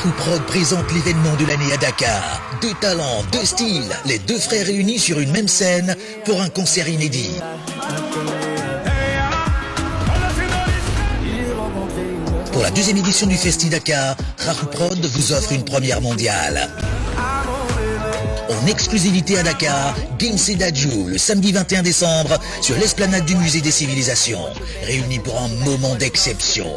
Rahou Prod présente l'événement de l'année à Dakar. 2 talents, 2 styles, les 2 frères réunis sur une même scène pour un concert inédit. Pour la 2e édition du Festi Dakar, Rahou Prod vous offre une première mondiale. En exclusivité à Dakar, Gims et Dadju, le samedi 21 décembre, sur l'esplanade du Musée des Civilisations, réunis pour un moment d'exception.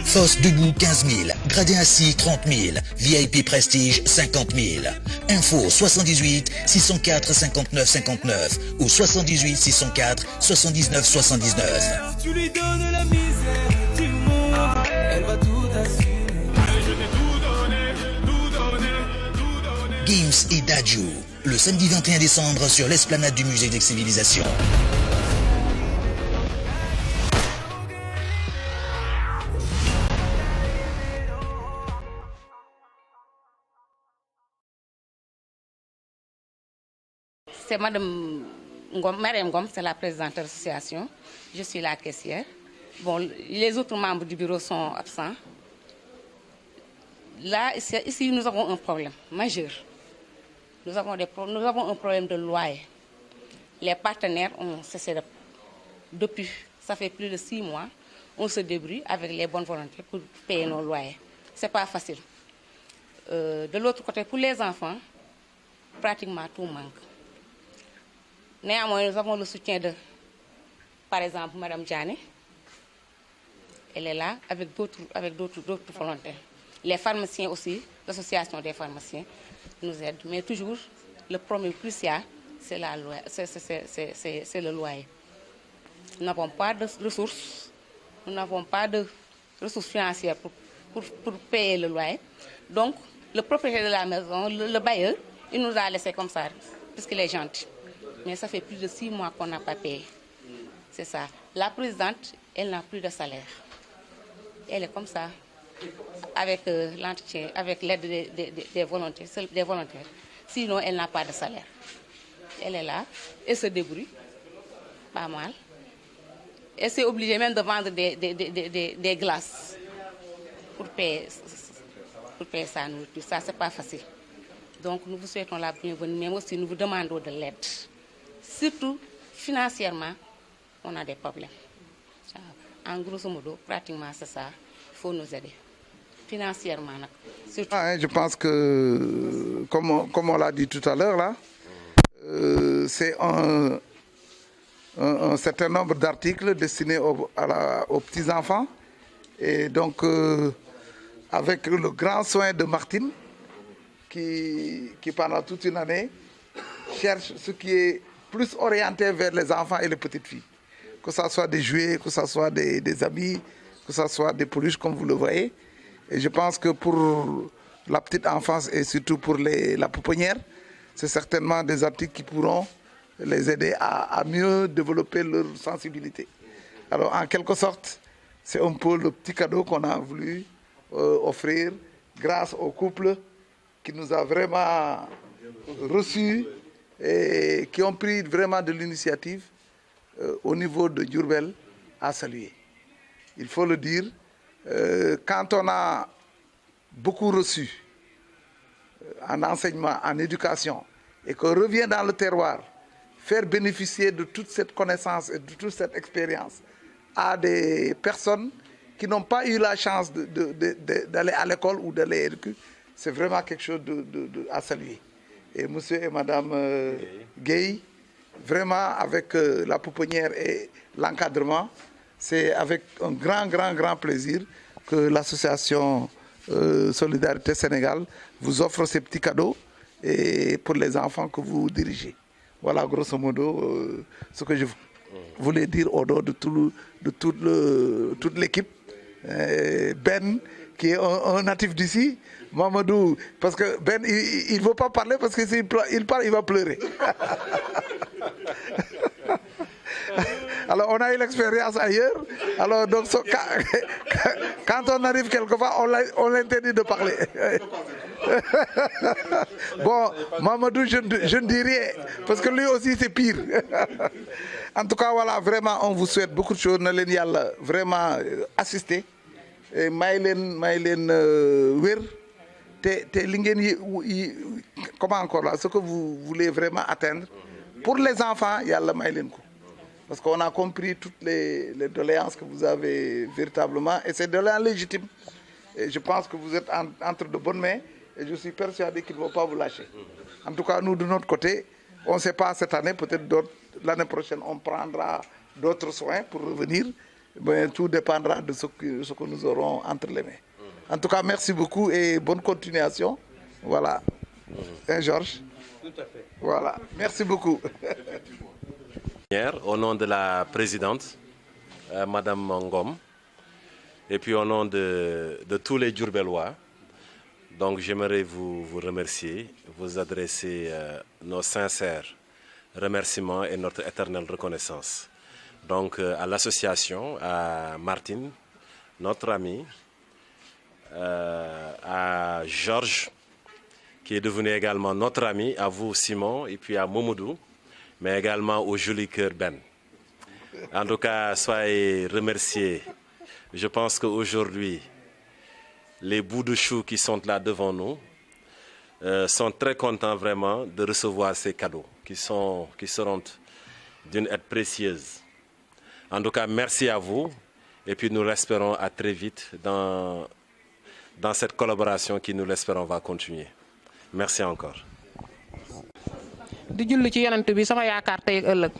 Fosse debout 15 000, gradé assis 30 000, VIP Prestige 50 000. Info 78 604 59 59 ou 78 604 79 79. Tu lui donnes la misère du monde, elle va tout assumer. Allez, je t'ai tout donné, tout donné, tout donné. Gims et Dadju, le samedi 21 décembre sur l'esplanade du Musée des Civilisations. C'est Madame Ngom, Mariam Ngom, c'est la présidente de l'association. Je suis la caissière. Bon, les autres membres du bureau sont absents. Là, ici, nous avons un problème majeur. Nous avons un problème de loyer. Les partenaires ont cessé depuis, ça fait plus de 6 mois, on se débrouille avec les bonnes volontés pour payer nos loyers. Ce n'est pas facile. De l'autre côté, pour les enfants, pratiquement tout manque. Néanmoins, nous avons le soutien de, par exemple, Mme Diane. Elle est là avec d'autres volontaires. Les pharmaciens aussi, l'association des pharmaciens nous aide. Mais toujours, le problème crucial, c'est le loyer. Nous n'avons pas de ressources, nous n'avons pas de ressources financières pour payer le loyer. Donc, le propriétaire de la maison, le bailleur, il nous a laissé comme ça, puisqu'il est gentil. Mais ça fait plus de 6 mois qu'on n'a pas payé. C'est ça. La présidente, elle n'a plus de salaire. Elle est comme ça, avec l'entretien, avec l'aide des volontaires. Sinon, elle n'a pas de salaire. Elle est là, elle se débrouille, pas mal. Elle s'est obligée même de vendre des glaces pour payer sa nourriture. Ça, c'est pas facile. Donc, nous vous souhaitons la bienvenue, mais aussi nous vous demandons de l'aide. Surtout, financièrement, on a des problèmes. En grosso modo, pratiquement c'est ça. Il faut nous aider. Financièrement, surtout. Je pense que, comme on l'a dit tout à l'heure, là, c'est un certain nombre d'articles destinés aux petits-enfants. Et donc, avec le grand soin de Martine, qui pendant toute une année cherche ce qui est plus orienté vers les enfants et les petites filles. Que ce soit des jouets, que ce soit des habits, que ce soit des peluches comme vous le voyez. Et je pense que pour la petite enfance et surtout pour la pouponnière, c'est certainement des articles qui pourront les aider à mieux développer leur sensibilité. Alors en quelque sorte, c'est un peu le petit cadeau qu'on a voulu offrir grâce au couple qui nous a vraiment reçus et qui ont pris vraiment de l'initiative au niveau de Diourbel à saluer. Il faut le dire, quand on a beaucoup reçu en enseignement, en éducation, et qu'on revient dans le terroir, faire bénéficier de toute cette connaissance et de toute cette expérience à des personnes qui n'ont pas eu la chance d'aller à l'école ou d'aller à l'école, c'est vraiment quelque chose à saluer. Et monsieur et madame Gueye, vraiment avec la pouponnière et l'encadrement, c'est avec un grand plaisir que l'association Solidarité Sénégal vous offre ces petits cadeaux et pour les enfants que vous dirigez. Voilà grosso modo ce que je voulais dire au nom de toute l'équipe. Ben, qui est un natif d'ici, Mamadou, parce que Ben, il ne veut pas parler parce que s'il parle, il va pleurer. Alors, on a eu l'expérience ailleurs. Alors, donc, quand on arrive quelque part, on l'interdit de parler. Bon, Mamadou, je ne dis rien, parce que lui aussi c'est pire. En tout cas, voilà, vraiment, on vous souhaite beaucoup de choses. Na leen yàlla vraiment assister. May leen wér. Te li ngeen comment encore là, ce que vous voulez vraiment atteindre. Pour les enfants, yàlla may leen ko. Parce qu'on a compris toutes les doléances que vous avez véritablement. Et c'est doléances légitimes. Et je pense que vous êtes entre de bonnes mains. Et je suis persuadé qu'ils ne vont pas vous lâcher. En tout cas, nous, de notre côté, on ne sait pas cette année, peut-être l'année prochaine, on prendra d'autres soins pour revenir. Mais tout dépendra de ce que nous aurons entre les mains. En tout cas, merci beaucoup et bonne continuation. Voilà. Hein, Georges? Tout à fait. Voilà. Merci beaucoup. Au nom de la présidente, Madame Ngom, et puis au nom de tous les Diourbellois, donc j'aimerais vous remercier, vous adresser nos sincères remerciements et notre éternelle reconnaissance. Donc à l'association, à Martine, notre ami, à Georges, qui est devenu également notre ami, à vous Simon, et puis à Momodou, mais également au joli cœur Ben. En tout cas, soyez remerciés. Je pense qu'aujourd'hui, les bouts de choux qui sont là devant nous sont très contents vraiment de recevoir ces cadeaux qui seront d'une aide précieuse. En tout cas, merci à vous et puis nous l'espérons à très vite dans cette collaboration qui, nous l'espérons, va continuer. Merci encore. di julli ci yonent bi sama yaakaar tey ëllëg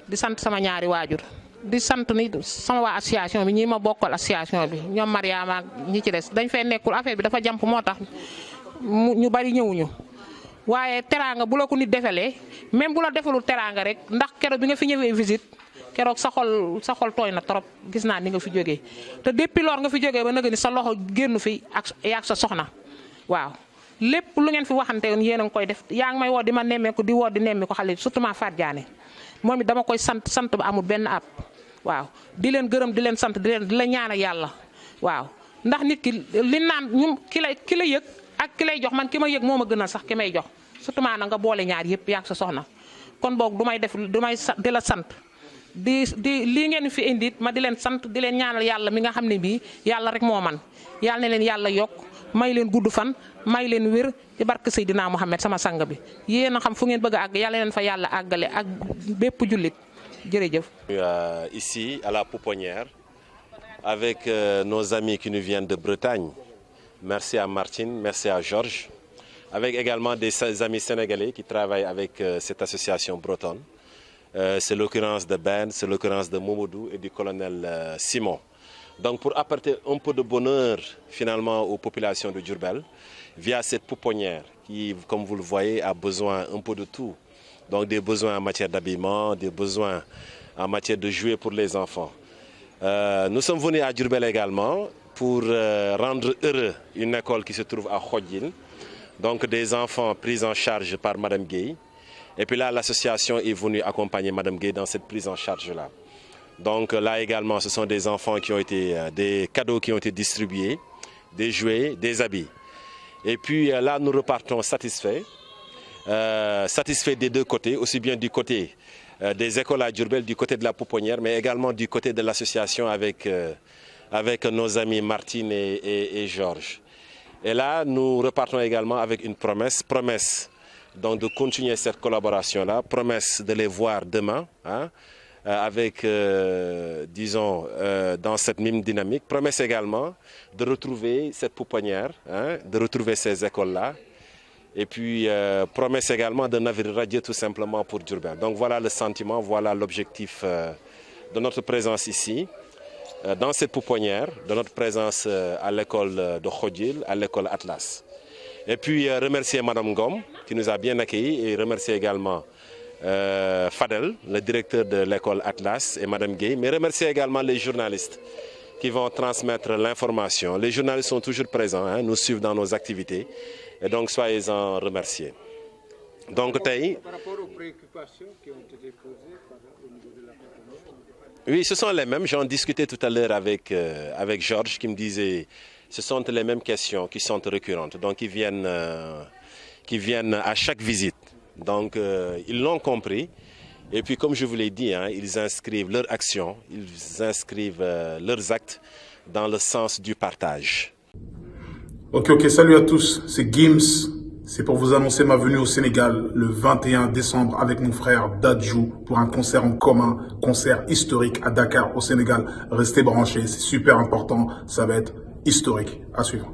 di sant sama ñaari waajur di sant ni sama waa association bi ñi ma bokkal association bi ñoom Mariama ak ñi ci des dañ fay nekkul affaire bi dafa jàmp moo tax ñu bari ñëwuñu waaye teraanga bu la ko nit defalee même bu la defalul teraanga rek ndax keroog bi nga fi ñëwee visite keroog sa xol tooy na trop gis naa ni nga fi jógee te depuis lors nga fi jógee ba nag ni sa loxo génn fi ak sa soxna waaw. lépp lu ngeen fi waxante woon yéen a ngi koy def yaa ngi may woo di ma nemmeeku di woo di nemmeeku xale surtout ma Fatou Diané moom it dama koy sant ba amul benn app waaw di leen gërëm di leen sant di la ñaanal yàlla waaw ndax nit ki li naan ñum ki la yëg ak ki lay jox man ki ma yëg moo ma gënal sax ki may jox surtout na nga boole ñaar yëpp yaa sa soxna kon boog du may di la sant di lii ngeen fi indi ma di leen sant di leen ñaanal yàlla mi nga xam ne bii yàlla rek moo man yàlla na leen yàlla yokk may leen gudd fan may leen wér ci barke Seydina Mohamed sama sang bi yéen a xam fu ngeen bëgg a àgg yàlla leen fa yàlla àggale ak bépp jullit jërëjëf. Ici à la Pouponnière avec nos amis qui nous viennent de Bretagne. Merci à Martine, merci à Georges, avec également des amis sénégalais qui travaillent avec cette association bretonne. C'est l'occurrence de Ben, c'est l'occurrence de Momodou et du colonel Simon. Donc pour apporter un peu de bonheur finalement aux populations de Diourbel via cette pouponnière qui, comme vous le voyez, a besoin un peu de tout. Donc des besoins en matière d'habillement, des besoins en matière de jouets pour les enfants. Nous sommes venus à Diourbel également pour rendre heureux une école qui se trouve à Khodjil. Donc des enfants pris en charge par Madame Gueye. Et puis là, l'association est venue accompagner Madame Gueye dans cette prise en charge-là. Donc là également, ce sont des enfants qui ont été, des cadeaux qui ont été distribués, des jouets, des habits. Et puis là, nous repartons satisfaits, satisfaits des deux côtés, aussi bien du côté des écoles à Diourbel, du côté de la Pouponnière, mais également du côté de l'association avec nos amis Martine et Georges. Et là, nous repartons également avec une promesse donc de continuer cette collaboration-là, promesse de les voir demain, hein, avec, disons, dans cette même dynamique. Promesse également de retrouver cette pouponnière, hein, de retrouver ces écoles-là. Et puis, promesse également d'un navire radieux tout simplement pour Diourbel. Donc voilà le sentiment, voilà l'objectif de notre présence ici, dans cette pouponnière, de notre présence à l'école de Khodjil, à l'école Atlas. Et puis remercier Madame Ngom qui nous a bien accueillis et remercier également Fadel, le directeur de l'école Atlas, et Madame Gueye, mais remercier également les journalistes qui vont transmettre l'information. Les journalistes sont toujours présents, hein, nous suivent dans nos activités, et donc soyez-en remerciés. Donc, par rapport aux préoccupations qui ont été posées au niveau de la pouponnière. Oui, ce sont les mêmes. J'en discutais tout à l'heure avec Georges qui me disait ce sont les mêmes questions qui sont récurrentes. Donc, qui viennent à chaque visite. Donc, ils l'ont compris. Et puis, comme je vous l'ai dit, hein, ils inscrivent leurs actions, ils inscrivent leurs actes dans le sens du partage. Ok, salut à tous, c'est Gims. C'est pour vous annoncer ma venue au Sénégal le 21 décembre avec mon frère Dadju pour un concert en commun, concert historique à Dakar au Sénégal. Restez branchés, c'est super important, ça va être historique. À suivre.